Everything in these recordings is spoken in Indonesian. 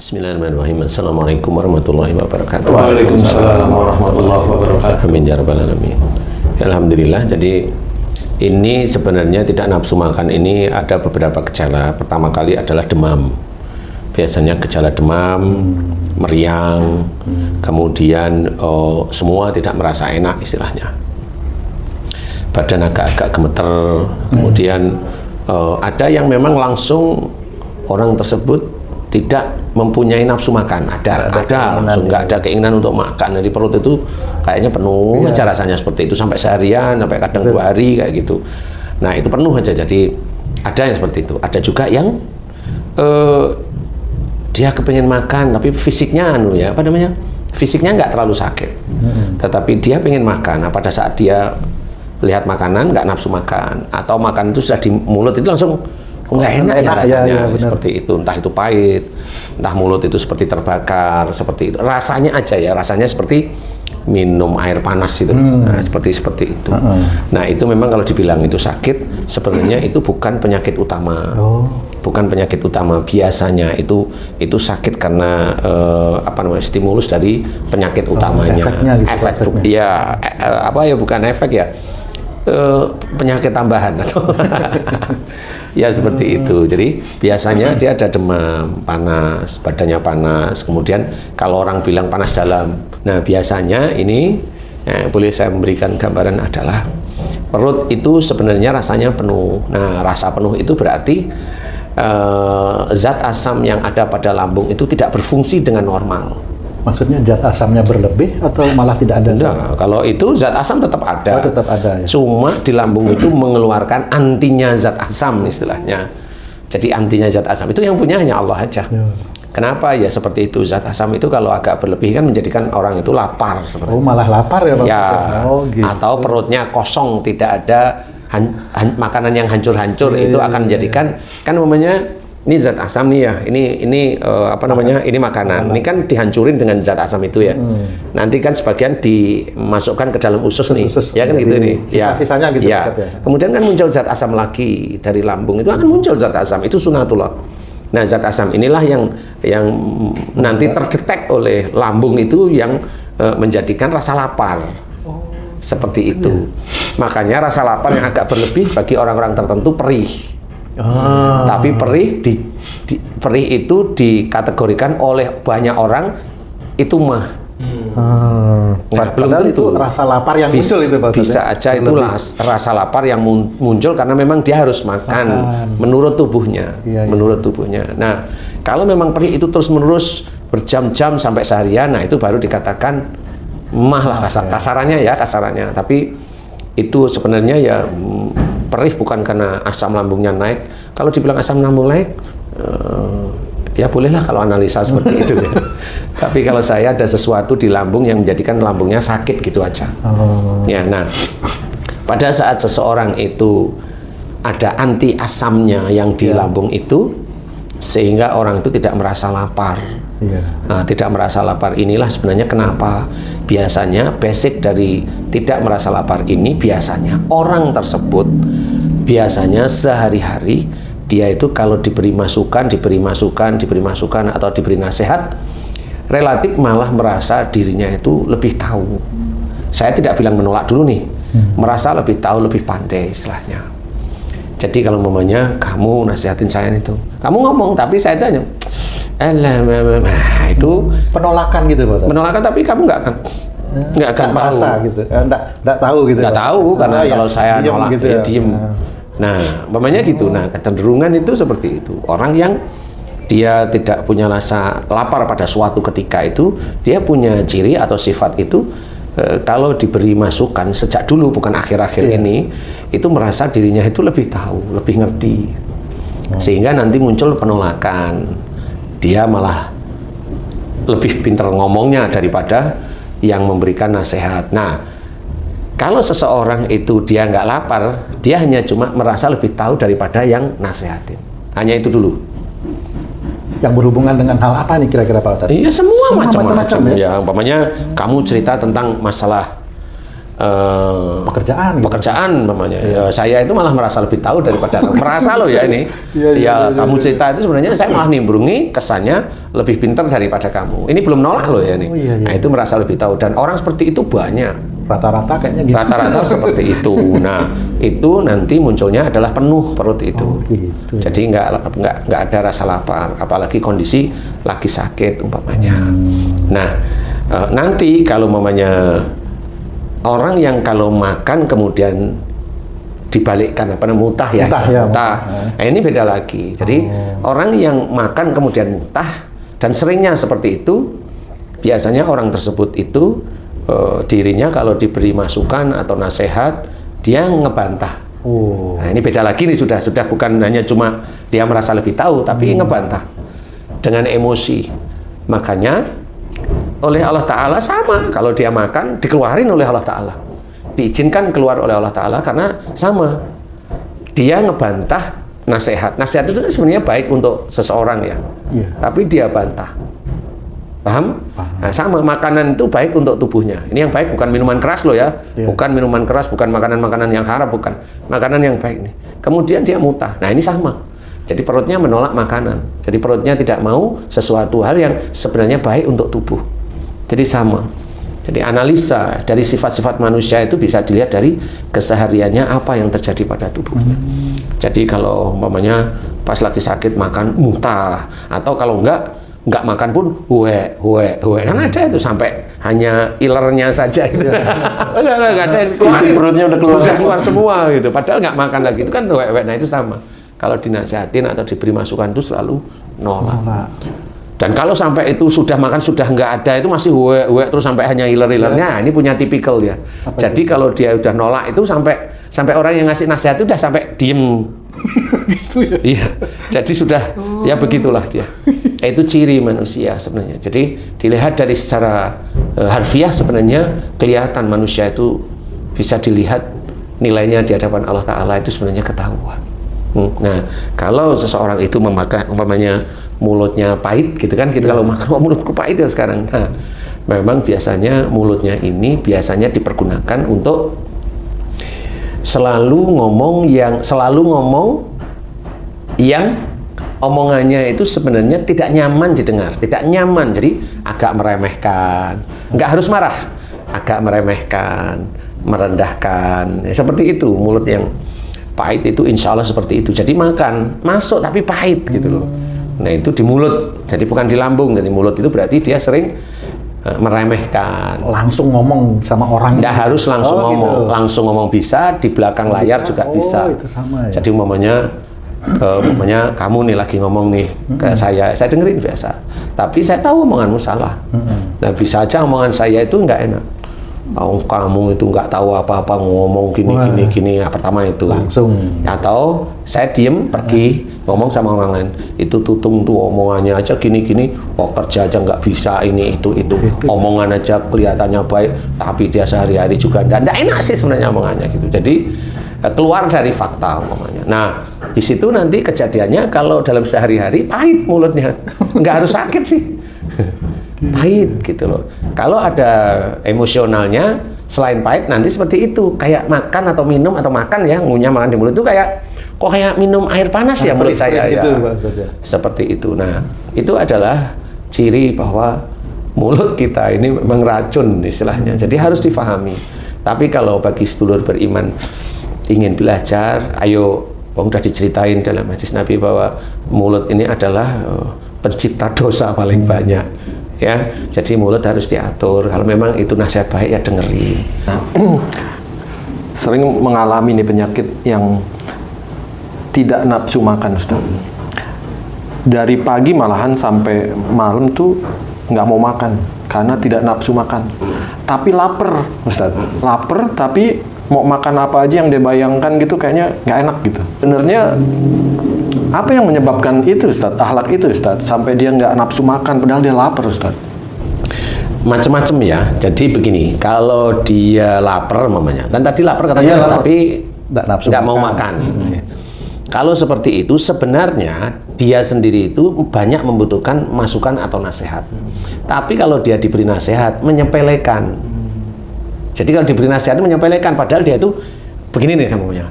Bismillahirrahmanirrahim. Assalamualaikum warahmatullahi wabarakatuh. Waalaikumsalam warahmatullahi wabarakatuh. Amin ya rabbal alamin. Alhamdulillah. Jadi ini sebenarnya tidak nafsu makan ini ada beberapa gejala. Pertama kali adalah demam. Biasanya gejala demam, meriang, kemudian semua tidak merasa enak istilahnya. Badan agak-agak gemeter. Kemudian ada yang memang langsung orang tersebut tidak mempunyai nafsu makan, ada langsung nggak ada keinginan untuk makan, jadi perut itu kayaknya penuh aja rasanya seperti itu sampai seharian, sampai kadang 2 hari kayak gitu. Nah itu penuh aja, jadi ada yang seperti itu. Ada juga yang dia kepengen makan tapi fisiknya fisiknya nggak terlalu sakit, tetapi dia pengen makan. Nah pada saat dia lihat makanan nggak nafsu makan, atau makan itu sudah di mulut itu langsung nggak enak ya rasanya, seperti itu, entah itu pahit, entah mulut itu seperti terbakar, seperti itu rasanya aja ya, rasanya seperti minum air panas itu. Nah, seperti itu. Nah itu memang kalau dibilang itu sakit, sebenarnya itu bukan penyakit utama, bukan penyakit utama. Biasanya itu sakit karena stimulus dari penyakit utamanya, gitu, bukan efek ya, penyakit tambahan atau ya seperti itu. Jadi biasanya dia ada demam, panas, badannya panas, kemudian kalau orang bilang panas dalam. Nah biasanya ini boleh saya memberikan gambaran adalah perut itu sebenarnya rasanya penuh. Nah rasa penuh itu berarti zat asam yang ada pada lambung itu tidak berfungsi dengan normal. Maksudnya zat asamnya berlebih atau malah tidak ada? Nah, kalau itu zat asam tetap ada. Tetap ada ya. Cuma di lambung itu mengeluarkan antinya zat asam istilahnya. Jadi antinya zat asam itu yang punya hanya Allah aja. Ya. Kenapa ya seperti itu? Zat asam itu kalau agak berlebih kan menjadikan orang itu lapar sebenarnya. Oh malah lapar ya Pak? Ya. Gitu. Atau perutnya kosong, tidak ada makanan yang hancur-hancur, itu akan menjadikan kan namanya. Ini zat asam nih ya, ini ini makanan. Ini kan dihancurin dengan zat asam itu ya. Nanti kan sebagian dimasukkan ke dalam usus nih, ya kan gitu nih. Sisa-sisanya gitu. Ya. Kemudian kan muncul zat asam lagi dari lambung, itu akan muncul zat asam, itu sunatullah. Nah zat asam inilah yang nanti terdetek oleh lambung itu yang menjadikan rasa lapar. Seperti itu. Makanya rasa lapar yang agak berlebih bagi orang-orang tertentu perih. Tapi perih itu dikategorikan oleh banyak orang itu mah. Nah, belum tentu itu rasa lapar yang muncul itu Pak. Bisa aja itu rasa lapar yang muncul karena memang dia harus makan menurut tubuhnya. Menurut tubuhnya. Nah, kalau memang perih itu terus-menerus berjam-jam sampai seharian, nah itu baru dikatakan mah lah kasarannya. Tapi itu sebenarnya ya perih bukan karena asam lambungnya naik. Kalau dibilang asam lambung naik, ya bolehlah kalau analisa seperti itu ya. Tapi kalau saya ada sesuatu di lambung yang menjadikan lambungnya sakit gitu aja. Ya, nah pada saat seseorang itu ada anti asamnya yang di lambung itu, sehingga orang itu tidak merasa lapar. Nah, tidak merasa lapar inilah sebenarnya kenapa biasanya basic dari tidak merasa lapar ini, biasanya orang tersebut biasanya sehari-hari dia itu kalau diberi masukan atau diberi nasihat, relatif malah merasa dirinya itu lebih tahu. Saya tidak bilang menolak dulu nih, merasa lebih tahu, lebih pandai istilahnya. Jadi kalau mamanya kamu nasihatin saya itu, kamu ngomong tapi saya tanya, itu penolakan gitu Pak. Penolakan tapi kamu nggak akan tahu gitu. Nggak tahu gitu. Nggak tahu karena kalau saya nolak gitu ya diem. Nah, umpamanya gitu. Nah, kecenderungan itu seperti itu. Orang yang dia tidak punya rasa lapar pada suatu ketika itu, dia punya ciri atau sifat itu kalau diberi masukan sejak dulu bukan akhir-akhir ini, itu merasa dirinya itu lebih tahu, lebih ngerti. Sehingga nanti muncul penolakan. Dia malah lebih pintar ngomongnya daripada yang memberikan nasihat. Nah, kalau seseorang itu dia nggak lapar, dia hanya cuma merasa lebih tahu daripada yang nasihatin. Hanya itu dulu. Yang berhubungan dengan hal apa nih kira-kira Pak Ustadz? Iya semua macam-macam ya. Umpamanya kamu cerita tentang masalah pekerjaan namanya. Ya, saya itu malah merasa lebih tahu daripada kamu. Merasa loh ya ini. Kamu cerita itu sebenarnya saya malah nimbrungi kesannya lebih pintar daripada kamu. Ini belum nolak loh ya ini. Nah, itu merasa lebih tahu dan orang seperti itu banyak. Rata-rata kayaknya gitu. Rata-rata seperti itu. Nah, itu nanti munculnya adalah penuh perut itu. Gitu. Jadi nggak ada rasa lapar, apalagi kondisi lagi sakit umpamanya. Nah, nanti kalau umpamanya orang yang kalau makan kemudian dibalikkan mutah ya. Nah, ini beda lagi. Jadi orang yang makan kemudian mutah dan seringnya seperti itu, biasanya orang tersebut itu dirinya kalau diberi masukan atau nasihat dia ngebantah. Nah, ini beda lagi nih, sudah bukan hanya cuma dia merasa lebih tahu, tapi ngebantah dengan emosi. Makanya oleh Allah Ta'ala sama, kalau dia makan dikeluarin oleh Allah Ta'ala, diizinkan keluar oleh Allah Ta'ala karena sama dia ngebantah nasihat itu sebenarnya baik untuk seseorang ya, tapi dia bantah. Paham? Nah, sama, makanan itu baik untuk tubuhnya. Ini yang baik, bukan minuman keras loh ya. Bukan minuman keras, bukan makanan-makanan yang haram, bukan. Makanan yang baik nih. Kemudian dia mutah. Nah, ini sama. Jadi perutnya menolak makanan. Jadi perutnya tidak mau sesuatu hal yang sebenarnya baik untuk tubuh. Jadi sama. Jadi analisa dari sifat-sifat manusia itu bisa dilihat dari kesehariannya apa yang terjadi pada tubuhnya. Jadi kalau umpamanya pas lagi sakit makan mutah, atau kalau enggak makan pun kan ada itu sampai hanya ilernya saja itu. Enggak ada isi perutnya udah keluar semua gitu, padahal nggak makan lagi, itu kan nah itu sama. Kalau dinasihatin atau diberi masukan itu selalu nolak. Dan kalau sampai itu sudah makan sudah nggak ada, itu masih terus sampai hanya iler-ilernya, ini punya tipikal ya. Jadi kalau dia udah nolak itu sampai orang yang ngasih nasihat itu udah sampai diem. Gitu ya? Iya, jadi sudah ya begitulah dia. Itu ciri manusia sebenarnya. Jadi dilihat dari secara harfiah sebenarnya kelihatan manusia itu bisa dilihat nilainya di hadapan Allah Ta'ala itu sebenarnya ketahuan. Nah, kalau seseorang itu memakai umpamanya mulutnya pahit gitu kan, kita kalau makan mulutku pahit ya sekarang. Nah, memang biasanya mulutnya ini biasanya dipergunakan untuk selalu ngomong yang omongannya itu sebenarnya tidak nyaman didengar, tidak nyaman, jadi agak meremehkan, nggak harus marah, agak meremehkan, merendahkan, ya, seperti itu. Mulut yang pahit itu insya Allah seperti itu. Jadi makan masuk tapi pahit gitu loh. Nah, itu di mulut, jadi bukan di lambung. Jadi mulut itu berarti dia sering meremehkan. Langsung ngomong sama orang. Nggak harus langsung ngomong, gitu. Langsung ngomong bisa, di belakang layar juga bisa. Itu sama ya? Jadi umpamanya kamu nih lagi ngomong nih ke saya dengerin biasa. Tapi saya tahu omonganmu salah. Nah, bisa aja omongan saya itu nggak enak. Oh, kamu itu nggak tahu apa-apa ngomong gini. Nah, pertama itu langsung. Atau saya diem pergi ngomong sama orang lain, itu tutung tuh omongannya aja gini, kerja aja nggak bisa ini itu. Omongan aja kelihatannya baik, tapi dia sehari-hari juga nggak enak sih sebenarnya omongannya gitu. Jadi keluar dari fakta omongannya. Nah, di situ nanti kejadiannya kalau dalam sehari-hari pahit mulutnya, nggak harus sakit sih. Pahit gitu loh. Kalau ada emosionalnya selain pahit nanti seperti itu, kayak makan atau minum atau makan ya, ngunyah makan di mulut itu kayak minum air panas ya menurut saya ya. Seperti itu. Nah, itu adalah ciri bahwa mulut kita ini memang racun istilahnya. Jadi harus difahami. Tapi kalau bagi sedulur beriman ingin belajar, ayo, udah diceritain dalam hadis Nabi bahwa mulut ini adalah pencipta dosa paling banyak. Ya, jadi mulut harus diatur. Kalau memang itu nasihat baik ya dengerin. Sering mengalami nih penyakit yang tidak nafsu makan, Ustaz. Dari pagi malahan sampai malam tuh nggak mau makan karena tidak nafsu makan. Tapi lapar, Ustaz. Lapar tapi mau makan apa aja yang dia bayangkan gitu kayaknya nggak enak gitu. Sebenarnya apa yang menyebabkan itu, Ustaz? Akhlak itu, Ustaz, sampai dia nggak nafsu makan padahal dia lapar, Ustaz? Macam-macam ya. Jadi begini, kalau dia lapar mamanya, dan tadi lapar katanya, lapar, tapi nggak mau makan. Kalau seperti itu sebenarnya dia sendiri itu banyak membutuhkan masukan atau nasihat. Tapi kalau dia diberi nasihat menyepelekan, Jadi kalau diberi nasihat itu menyepelekan, padahal dia itu begini nih ngomongnya,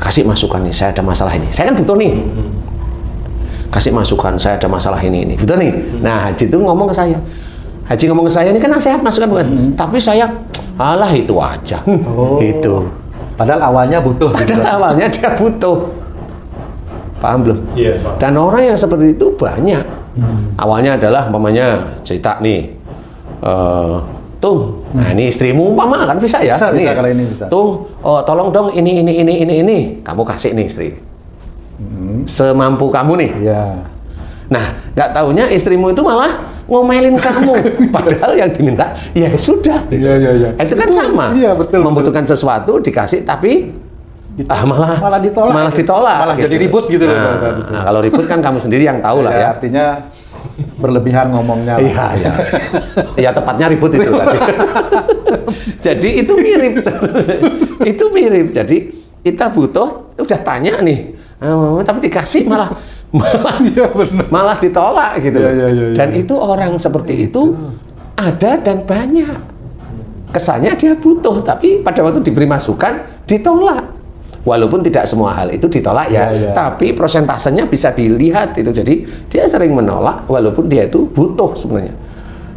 kasih masukan nih, saya ada masalah ini, saya kan butuh nih, kasih masukan, saya ada masalah ini butuh nih. Nah Haji itu ngomong ke saya, ini kan nasihat masukan bukan, tapi saya alah itu aja, itu. Padahal awalnya butuh. Awalnya dia butuh, paham belum? Iya, Pak. Dan orang yang seperti itu banyak. Awalnya adalah umpamanya cerita nih. Tung, nah ini istrimu umpama kan bisa ya? Bisa ya. kalau ini bisa. Tung, tolong dong ini, kamu kasih nih istri. Semampu kamu nih. Iya. Nah, nggak taunya istrimu itu malah ngomelin kamu. Padahal yang diminta, ya sudah. Gitu. Iya. Itu kan sama. Iya, betul. Membutuhkan sesuatu dikasih, tapi malah ditolak. Malah gitu. jadi ribut gitu. Nah, kalau ribut kan kamu sendiri yang tahu lah ya. Artinya berlebihan ngomongnya. Iya. Ya tepatnya ribut itu tadi. Jadi itu mirip. Itu mirip. Jadi kita butuh, udah tanya nih, tapi dikasih malah ditolak gitu. Iya. Dan itu orang seperti itu ada dan banyak. Kesannya dia butuh, tapi pada waktu diberi masukan ditolak. Walaupun tidak semua hal itu ditolak ya, tapi prosentasenya bisa dilihat itu. Jadi dia sering menolak walaupun dia itu butuh sebenarnya.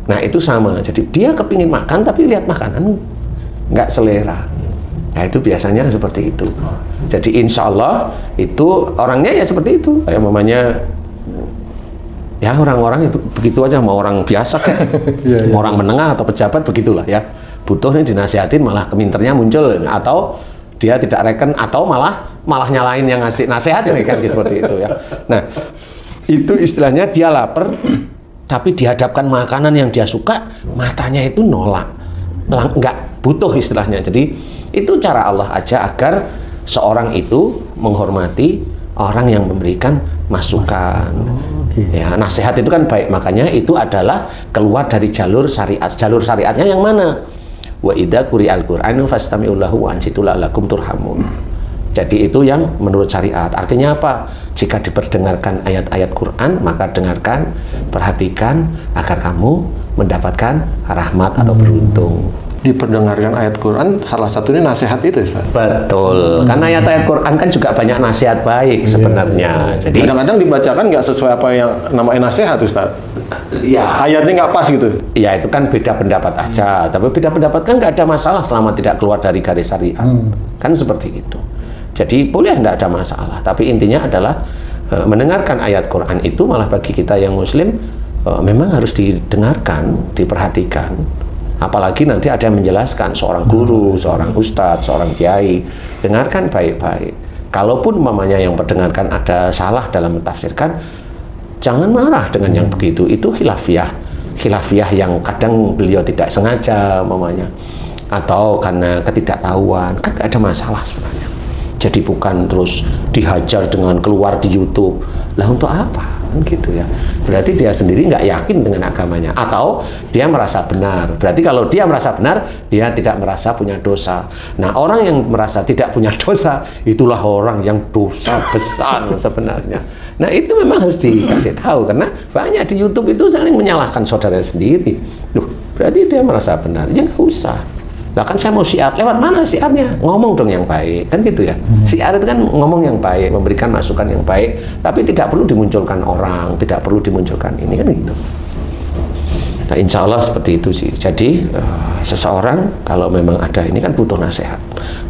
Nah itu sama. Jadi dia kepingin makan tapi lihat makanan nggak selera. Nah itu biasanya seperti itu. Jadi insya Allah itu orangnya ya seperti itu. Kayak mamanya ya orang-orang itu begitu aja, mau orang biasa kan, mau orang menengah atau pejabat begitulah ya. Butuh nih dinasihatin malah keminternya muncul, atau dia tidak reken, atau malah nyalain yang ngasih nasihat kan seperti itu ya. Nah itu istilahnya dia lapar tapi dihadapkan makanan yang dia suka, matanya itu nolak, nggak butuh istilahnya. Jadi itu cara Allah aja agar seorang itu menghormati orang yang memberikan masukan. Ya, nasihat itu kan baik, makanya itu adalah keluar dari jalur syariat. Jalur syariatnya yang mana? Wa idza quri'al Qur'anu fastami'u lahu wa ansitu la'allakum turhamun. Jadi itu yang menurut syariat. Artinya apa? Jika diperdengarkan ayat-ayat Quran, maka dengarkan, perhatikan agar kamu mendapatkan rahmat atau beruntung. Diperdengarkan ayat Quran, salah satunya nasihat itu, Ustaz. Betul. Karena ayat-ayat Quran kan juga banyak nasihat baik sebenarnya. Jadi kadang-kadang dibacakan nggak sesuai apa yang namanya nasihat, Ustaz. Ya, Ayatnya nggak pas gitu. ya itu kan beda pendapat aja. Tapi beda pendapat kan nggak ada masalah selama tidak keluar dari garis syariat. Kan seperti itu. Jadi boleh nggak ada masalah. Tapi intinya adalah mendengarkan ayat Quran itu malah bagi kita yang Muslim memang harus didengarkan, diperhatikan. Apalagi nanti ada yang menjelaskan, seorang guru, seorang ustadz, seorang kiai, dengarkan baik-baik. Kalaupun mamanya yang mendengarkan ada salah dalam mentafsirkan, jangan marah dengan yang begitu. Itu khilafiyah yang kadang beliau tidak sengaja mamanya, atau karena ketidaktahuan, kan gak ada masalah sebenarnya. Jadi bukan terus dihajar dengan keluar di YouTube. Lah untuk apa? Kan gitu ya. Berarti dia sendiri nggak yakin dengan agamanya, atau dia merasa benar. Berarti kalau dia merasa benar, dia tidak merasa punya dosa. Nah, orang yang merasa tidak punya dosa, itulah orang yang dosa besar sebenarnya. Nah, itu memang harus dikasih tahu, karena banyak di YouTube itu saling menyalahkan saudara sendiri. Loh, berarti dia merasa benar. Ya nggak usah. Lah kan saya mau syiar, lewat mana syiarnya? Ngomong dong yang baik, kan gitu ya. Syiar itu kan ngomong yang baik, memberikan masukan yang baik, tapi tidak perlu dimunculkan orang, tidak perlu dimunculkan ini, kan gitu. Nah, insya Allah seperti itu sih. Jadi seseorang kalau memang ada ini kan butuh nasihat,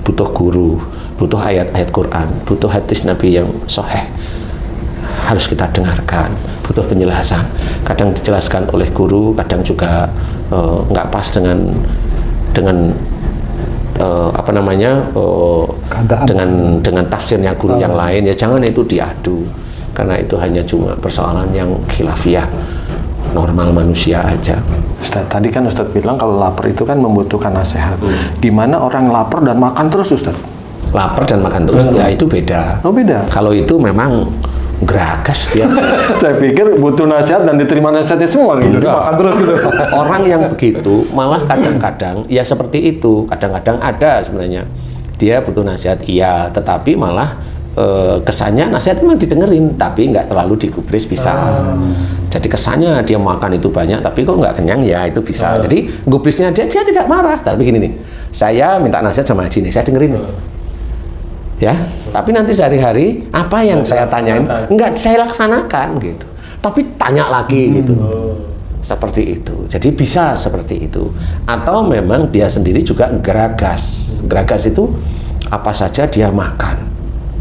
butuh guru, butuh ayat-ayat Quran, butuh hadis Nabi yang sahih, harus kita dengarkan, butuh penjelasan. Kadang dijelaskan oleh guru, kadang juga nggak pas dengan dengan tafsirnya guru yang lain. Ya jangan itu diadu, karena itu hanya cuma persoalan yang khilafiyah normal manusia aja. Ustaz, tadi kan Ustaz bilang kalau lapar itu kan membutuhkan nasihat. Gimana orang lapar dan makan terus, Ustaz? Lapar dan makan terus, ya itu beda. Oh, beda. Kalau itu memang geragas dia. Saya pikir butuh nasihat dan diterima nasihatnya semua gitu. Makan terus gitu. Orang yang begitu malah kadang-kadang ya seperti itu. Kadang-kadang ada sebenarnya dia butuh nasihat, iya, tetapi malah kesannya nasihat memang didengerin, tapi nggak terlalu digubris bisa. Jadi kesannya dia makan itu banyak, tapi kok nggak kenyang ya itu bisa. Jadi gubrisnya dia tidak marah, tapi gini nih, saya minta nasihat sama Haji nih, saya dengerin nih. Ya, tapi nanti sehari-hari apa yang saya tanyain nggak saya laksanakan gitu, tapi tanya lagi gitu. Seperti itu. Jadi bisa seperti itu. Atau memang dia sendiri juga geragas. Geragas itu apa saja dia makan.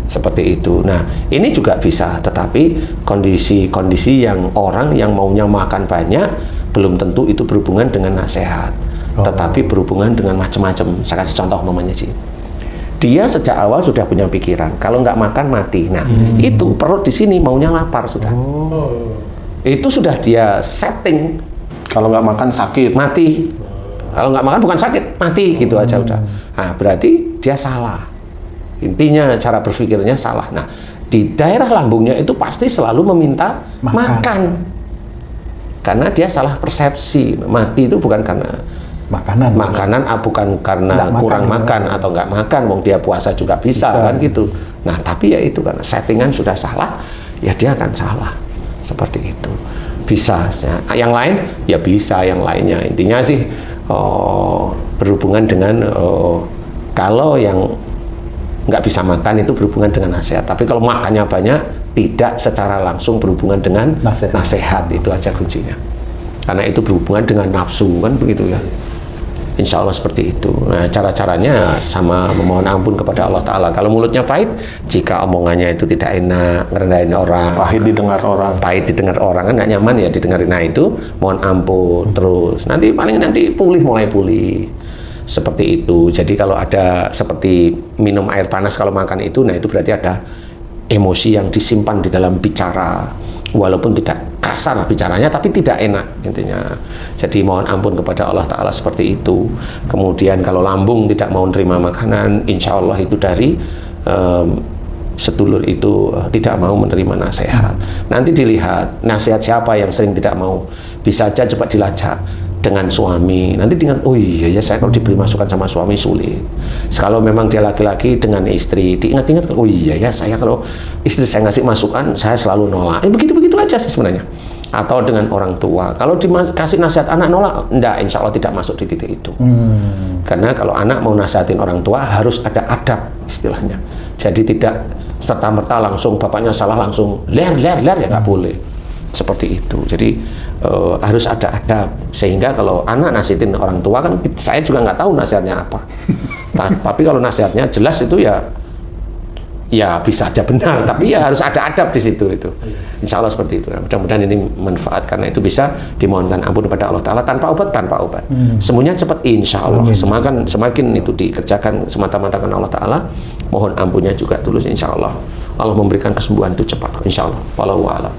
Seperti itu. Nah, ini juga bisa, tetapi kondisi-kondisi yang orang yang maunya makan banyak belum tentu itu berhubungan dengan nasihat. Tetapi berhubungan dengan macam-macam. Saya kasih contoh namanya sih. Dia sejak awal sudah punya pikiran, kalau nggak makan mati. Nah, itu perut di sini maunya lapar sudah. Itu sudah dia setting. Kalau nggak makan sakit, mati. Kalau nggak makan bukan sakit, mati gitu aja udah. Nah, berarti dia salah. Intinya cara berpikirnya salah. Nah, di daerah lambungnya itu pasti selalu meminta makan. Karena dia salah persepsi. Mati itu bukan karena makanan, bukan karena kurang makan atau nggak makan. Wong dia puasa juga bisa kan gitu. Nah, tapi ya itu karena settingan sudah salah, ya dia akan salah. Seperti itu. Bisa. Yang lain ya bisa, yang lainnya. Intinya sih berhubungan dengan kalau yang nggak bisa makan itu berhubungan dengan nasihat. Tapi kalau makannya banyak, tidak secara langsung berhubungan dengan nasihat. Itu aja kuncinya. Karena itu berhubungan dengan nafsu kan begitu ya. Insya Allah seperti itu. Nah, cara-caranya sama memohon ampun kepada Allah Ta'ala. Kalau mulutnya pahit, jika omongannya itu tidak enak, ngerendahin orang, pahit didengar orang, kan nggak nyaman ya didengarin. Nah, itu mohon ampun terus. Nanti mulai pulih. Seperti itu. Jadi kalau ada seperti minum air panas kalau makan itu, nah itu berarti ada emosi yang disimpan di dalam bicara. Walaupun tidak kasar bicaranya, tapi tidak enak intinya. Jadi mohon ampun kepada Allah Ta'ala seperti itu. Kemudian kalau lambung tidak mau terima makanan, insya Allah itu dari sedulur itu tidak mau menerima nasihat. Nanti dilihat nasihat siapa yang sering tidak mau. Bisa aja coba dilacak dengan suami. Nanti dengan, oh iya ya saya kalau diberi masukan sama suami sulit. Kalau memang dia laki-laki dengan istri, diingat-ingat, oh iya ya saya kalau istri saya ngasih masukan, saya selalu nolak. Begitu-begitu aja sih sebenarnya. Atau dengan orang tua. Kalau dikasih nasihat anak nolak, enggak, insya Allah tidak masuk di titik itu. Karena kalau anak mau nasihatin orang tua, harus ada adab istilahnya. Jadi tidak serta-merta langsung bapaknya salah langsung ler ya nggak boleh. Seperti itu. Jadi harus ada adab, sehingga kalau anak nasihatin orang tua kan saya juga nggak tahu nasihatnya apa. Tapi kalau nasihatnya jelas itu ya bisa aja benar, tapi ya harus ada adab di situ itu. Insya Allah seperti itu. Mudah-mudahan ini manfaat, karena itu bisa dimohonkan ampun kepada Allah Ta'ala tanpa obat. Semuanya cepat insya Allah. Semakin itu dikerjakan semata-mata karena Allah Ta'ala, mohon ampunnya juga tulus insya Allah. Allah memberikan kesembuhan itu cepat insya Allah. Wallahu a'lam.